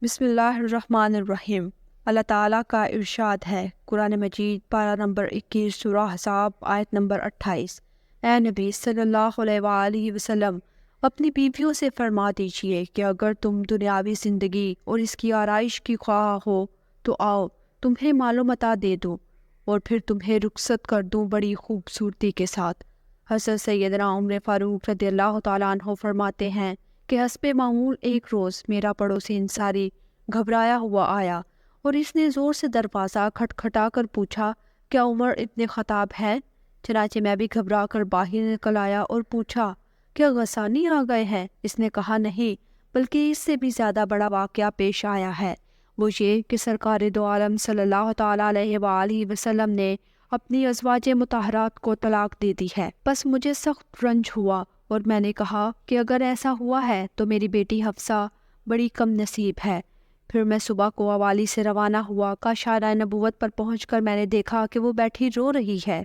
بسم اللہ الرحمن الرحیم۔ اللہ تعالیٰ کا ارشاد ہے، قرآن مجید پارہ نمبر 21 سورہ احزاب آیت نمبر 28، اے نبی صلی اللہ علیہ وآلہ وسلم اپنی بیویوں سے فرما دیجئے کہ اگر تم دنیاوی زندگی اور اس کی آرائش کی خواہاں ہو تو آؤ تمہیں مال و متاع دے دوں اور پھر تمہیں رخصت کر دوں بڑی خوبصورتی کے ساتھ۔ حضرت سیدنا عمر فاروق رضی اللہ تعالیٰ عنہ فرماتے ہیں کہ حسب معمول ایک روز میرا پڑوسی انصاری گھبرایا ہوا آیا اور اس نے زور سے دروازہ کھٹکھٹا کر پوچھا، کیا عمر ابن خطاب ہے؟ چنانچہ میں بھی گھبرا کر باہر نکل آیا اور پوچھا، کیا غسانی آ گئے ہیں؟ اس نے کہا نہیں، بلکہ اس سے بھی زیادہ بڑا واقعہ پیش آیا ہے، وہ یہ کہ سرکار دو عالم صلی اللہ تعالیٰ علیہ وآلہ وسلم نے اپنی ازواج مطہرات کو طلاق دے دی ہے۔ بس مجھے سخت رنج ہوا اور میں نے کہا کہ اگر ایسا ہوا ہے تو میری بیٹی حفصہ بڑی کم نصیب ہے۔ پھر میں صبح کو اوالی سے روانہ ہوا۔ کاشانہ نبوت پر پہنچ کر میں نے دیکھا کہ وہ بیٹھی رو رہی ہے۔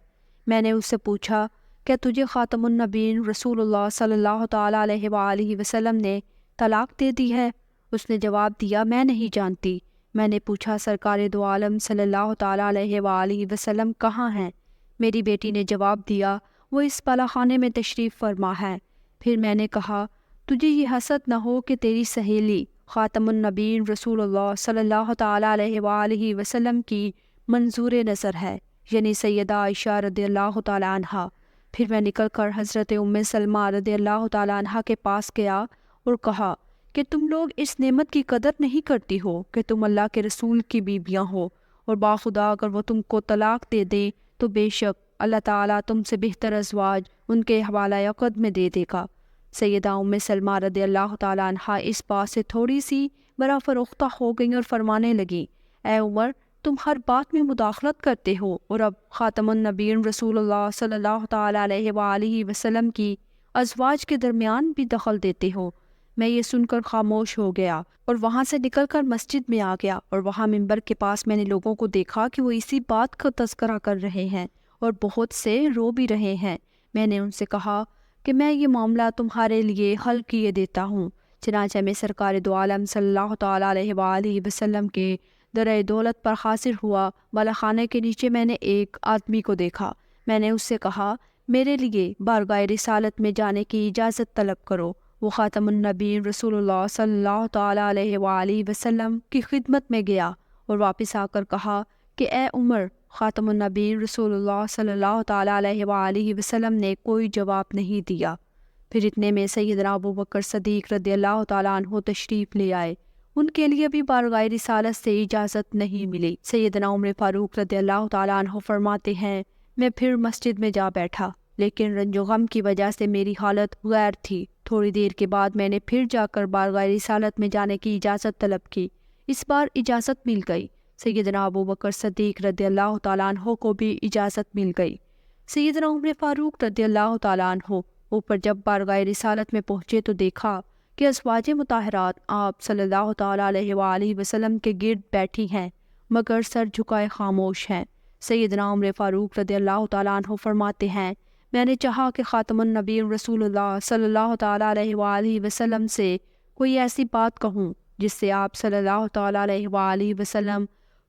میں نے اس سے پوچھا، کیا تجھے خاتم النبیین رسول اللہ صلی اللہ تعالیٰ علیہ وآلہ وسلم نے طلاق دے دی ہے؟ اس نے جواب دیا، میں نہیں جانتی۔ میں نے پوچھا، سرکار دو عالم صلی اللہ تعالیٰ علیہ وآلہ وسلم کہاں ہیں؟ میری بیٹی نے جواب دیا، وہ اس بالا خانے میں تشریف فرما ہے۔ پھر میں نے کہا، تجھے یہ حسد نہ ہو کہ تیری سہیلی خاتم النبیین رسول اللہ صلی اللہ تعالیٰ علیہ وآلہ وسلم کی منظور نظر ہے، یعنی سیدہ عائشہ رضی اللہ تعالیٰ عنہا۔ پھر میں نکل کر حضرت ام سلمہ رضی اللہ تعالیٰ عنہا کے پاس گیا اور کہا کہ تم لوگ اس نعمت کی قدر نہیں کرتی ہو کہ تم اللہ کے رسول کی بیویاں ہو، اور باخدا اگر وہ تم کو طلاق دے دیں تو بے شک اللہ تعالیٰ تم سے بہتر ازواج ان کے حوالہ عقد میں دے دے گا۔ سیدہ ام سلمہ رضی اللہ تعالیٰ عنہا اس بات سے تھوڑی سی برا فروختہ ہو گئیں اور فرمانے لگیں، اے عمر، تم ہر بات میں مداخلت کرتے ہو اور اب خاتم النبیین رسول اللہ صلی اللہ تعالیٰ علیہ وآلہ وسلم کی ازواج کے درمیان بھی دخل دیتے ہو۔ میں یہ سن کر خاموش ہو گیا اور وہاں سے نکل کر مسجد میں آ گیا، اور وہاں منبر کے پاس میں نے لوگوں کو دیکھا کہ وہ اسی بات کا تذکرہ کر رہے ہیں اور بہت سے رو بھی رہے ہیں۔ میں نے ان سے کہا کہ میں یہ معاملہ تمہارے لیے حل کیے دیتا ہوں۔ چنانچہ میں سرکار دو عالم صلی اللہ تعالیٰ علیہ وآلہ وسلم کے درہ دولت پر حاضر ہوا۔ بالا خانے کے نیچے میں نے ایک آدمی کو دیکھا۔ میں نے اس سے کہا، میرے لیے بارگاہ رسالت میں جانے کی اجازت طلب کرو۔ وہ خاتم النبیین رسول اللہ صلی اللہ تعالیٰ علیہ وآلہ وسلم کی خدمت میں گیا اور واپس آ کر کہا کہ اے عمر، خاتم النبیین رسول اللہ صلی اللہ تعالیٰ علیہ وآلہ وسلم نے کوئی جواب نہیں دیا۔ پھر اتنے میں سیدنا ابوبکر صدیق رضی اللہ تعالیٰ عنہ تشریف لے آئے۔ ان کے لیے بھی بارگاہ رسالت سے اجازت نہیں ملی۔ سیدنا عمر فاروق رضی اللہ تعالیٰ عنہ فرماتے ہیں، میں پھر مسجد میں جا بیٹھا، لیکن رنج و غم کی وجہ سے میری حالت غیر تھی۔ تھوڑی دیر کے بعد میں نے پھر جا کر بارگاہ رسالت میں جانے کی اجازت طلب کی۔ اس بار اجازت مل گئی۔ سیدنا ابوبکر صدیق رضی اللہ تعالیٰ عنہ کو بھی اجازت مل گئی۔ سیدنا عمر فاروق رضی اللہ تعالیٰ عنہ اوپر جب بارگاہ رسالت میں پہنچے تو دیکھا کہ ازواج مطہرات آپ صلی اللہ تعالیٰ علیہ وآلہ وسلم کے گرد بیٹھی ہیں، مگر سر جھکائے خاموش ہیں۔ سیدنا عمر فاروق رضی اللہ تعالیٰ عنہ فرماتے ہیں، میں نے چاہا کہ خاتم النبیین رسول اللہ صلی اللہ تعالیٰ علیہ وآلہ وسلم سے کوئی ایسی بات کہوں جس سے آپ صلی اللہ تعالیٰ علیہ وآلہ وسلم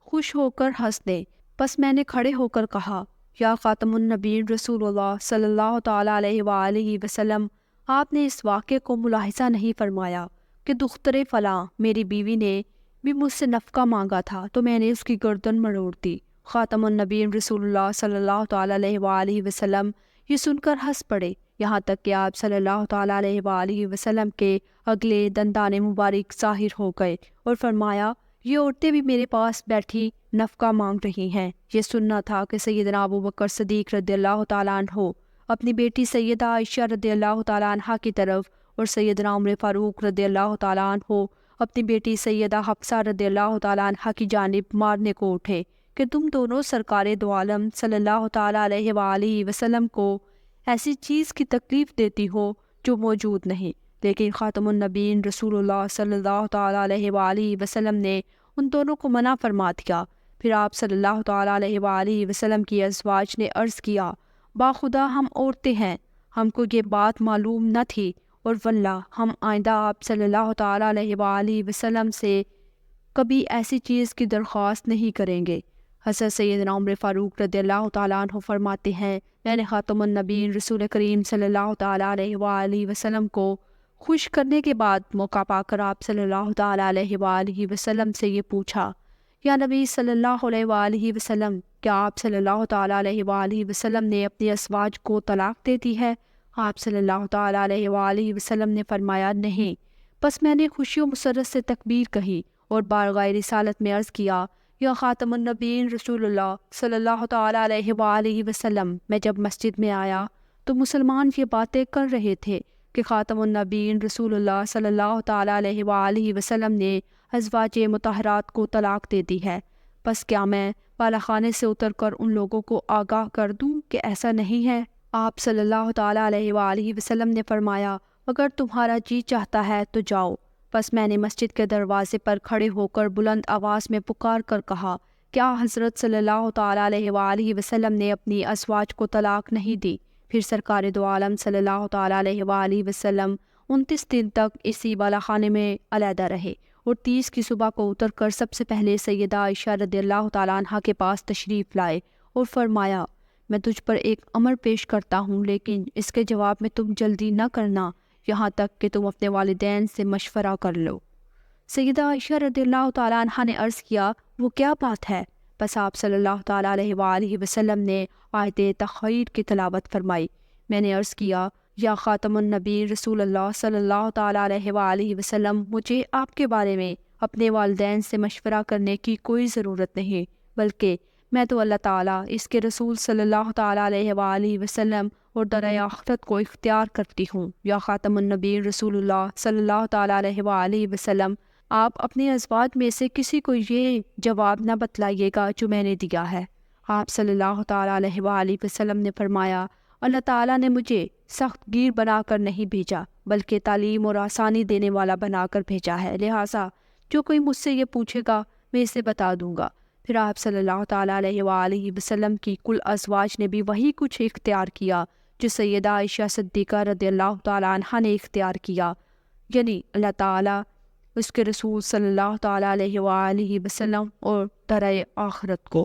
خوش ہو کر ہنس دیں۔ بس میں نے کھڑے ہو کر کہا، یا خاتم النبیین رسول اللہ صلی اللہ تعالیٰ علیہ وآلہ وسلم، آپ نے اس واقعے کو ملاحظہ نہیں فرمایا کہ دختر فلاں میری بیوی نے بھی مجھ سے نفقہ مانگا تھا تو میں نے اس کی گردن مروڑ دی۔ خاتم النبیین رسول اللہ صلی اللہ تعالیٰ علیہ وآلہ وسلم یہ سن کر ہنس پڑے، یہاں تک کہ آپ صلی اللہ تعالیٰ علیہ وآلہ وسلم کے اگلے دندان مبارک ظاہر ہو گئے اور فرمایا، یہ عورتیں بھی میرے پاس بیٹھی نفقہ مانگ رہی ہیں۔ یہ سننا تھا کہ سیدنا ابوبکر صدیق رضی اللہ تعالیٰ عنہ اپنی بیٹی سیدہ عائشہ رضی اللہ تعالیٰ عنہا کی طرف اور سیدنا عمر فاروق رضی اللہ تعالیٰ عنہ اپنی بیٹی سیدہ حفصہ رضی اللہ تعالیٰ عنہا کی جانب مارنے کو اٹھے کہ تم دونوں سرکار دو عالم صلی اللہ تعالیٰ علیہ وآلہ وسلم کو ایسی چیز کی تکلیف دیتی ہو جو موجود نہیں۔ لیکن خاتم النبیین رسول اللہ صلی اللہ تعالیٰ علیہ وآلہ وسلم نے ان دونوں کو منع فرما دیا۔ پھر آپ صلی اللہ تعالیٰ علیہ وآلہ وسلم کی ازواج نے عرض کیا، باخدا ہم عورتیں ہیں، ہم کو یہ بات معلوم نہ تھی، اور واللہ ہم آئندہ آپ صلی اللہ تعالیٰ علیہ وآلہ وسلم سے کبھی ایسی چیز کی درخواست نہیں کریں گے۔ حضرت سیدنا عمر فاروق رضی اللہ تعالیٰ عنہ فرماتے ہیں، میں نے خاتم النبیین رسول کریم صلی اللہ تعالیٰ علیہ وآلہ وسلم کو خوش کرنے کے بعد موقع پا کر آپ صلی اللہ تعالیٰ علیہ وآلہ وسلم سے یہ پوچھا، یا نبی صلی اللہ علیہ وآلہ وسلم، کیا آپ صلی اللہ تعالیٰ علیہ وآلہ وسلم نے اپنی ازواج کو طلاق دے دی ہے؟ آپ صلی اللہ تعالیٰ علیہ وآلہ وسلم نے فرمایا، نہیں۔ پس میں نے خوشی و مسرت سے تکبیر کہی اور بارگاہ رسالت میں عرض کیا، یا خاتم النبیین رسول اللہ صلی اللہ تعالیٰ علیہ وآلہ وسلم، میں جب مسجد میں آیا تو مسلمان یہ باتیں کر رہے تھے کہ خاتم النبیین رسول اللہ صلی اللہ تعالیٰ علیہ وآلہ وسلم نے ازواج مطہرات کو طلاق دے دی ہے۔ پس کیا میں بالا خانے سے اتر کر ان لوگوں کو آگاہ کر دوں کہ ایسا نہیں ہے؟ آپ صلی اللہ تعالیٰ علیہ وآلہ وسلم نے فرمایا، اگر تمہارا جی چاہتا ہے تو جاؤ۔ پس میں نے مسجد کے دروازے پر کھڑے ہو کر بلند آواز میں پکار کر کہا، کیا حضرت صلی اللہ تعالیٰ علیہ وآلہ وسلم نے اپنی ازواج کو طلاق نہیں دی؟ پھر سرکار دو عالم صلی اللہ تعالیٰ علیہ وآلہ وسلم 29 دن تک اسی بالا خانے میں علیحدہ رہے اور 30 کی صبح کو اتر کر سب سے پہلے سیدہ عائشہ رضی اللہ تعالیٰ عنہ کے پاس تشریف لائے اور فرمایا، میں تجھ پر ایک امر پیش کرتا ہوں، لیکن اس کے جواب میں تم جلدی نہ کرنا یہاں تک کہ تم اپنے والدین سے مشورہ کر لو۔ سیدہ عائشہ رضی اللہ تعالیٰ عنہ نے عرض کیا، وہ کیا بات ہے؟ پس آپ صلی اللہ تعالیٰ علیہ وآلہ وسلم نے آیت تخیر کی تلاوت فرمائی۔ میں نے عرض کیا، یا خاتم النبی رسول اللہ صلی اللہ تعالیٰ علیہ وآلہ وسلم، مجھے آپ کے بارے میں اپنے والدین سے مشورہ کرنے کی کوئی ضرورت نہیں، بلکہ میں تو اللہ تعالیٰ، اس کے رسول صلی اللہ تعالیٰ علیہ وآلہ وسلم اور در آخرت کو اختیار کرتی ہوں۔ یا خاتم النبی رسول اللہ صلی اللہ تعالیٰ علیہ وآلہ وسلم، آپ اپنے ازواج میں سے کسی کو یہ جواب نہ بتلائیے گا جو میں نے دیا ہے۔ آپ صلی اللہ تعالیٰ علیہ وآلہ وسلم نے فرمایا، اللہ تعالیٰ نے مجھے سخت گیر بنا کر نہیں بھیجا، بلکہ تعلیم اور آسانی دینے والا بنا کر بھیجا ہے، لہٰذا جو کوئی مجھ سے یہ پوچھے گا میں اسے بتا دوں گا۔ پھر آپ صلی اللہ تعالیٰ علیہ وآلہ وسلم کی کل ازواج نے بھی وہی کچھ اختیار کیا جو سیدہ عائشہ صدیقہ رضی اللہ تعالیٰ عنہ نے اختیار کیا، یعنی اللہ تعالیٰ، اس کے رسول صلی اللہ تعالیٰ علیہ وآلہ وسلم اور در آخرت کو۔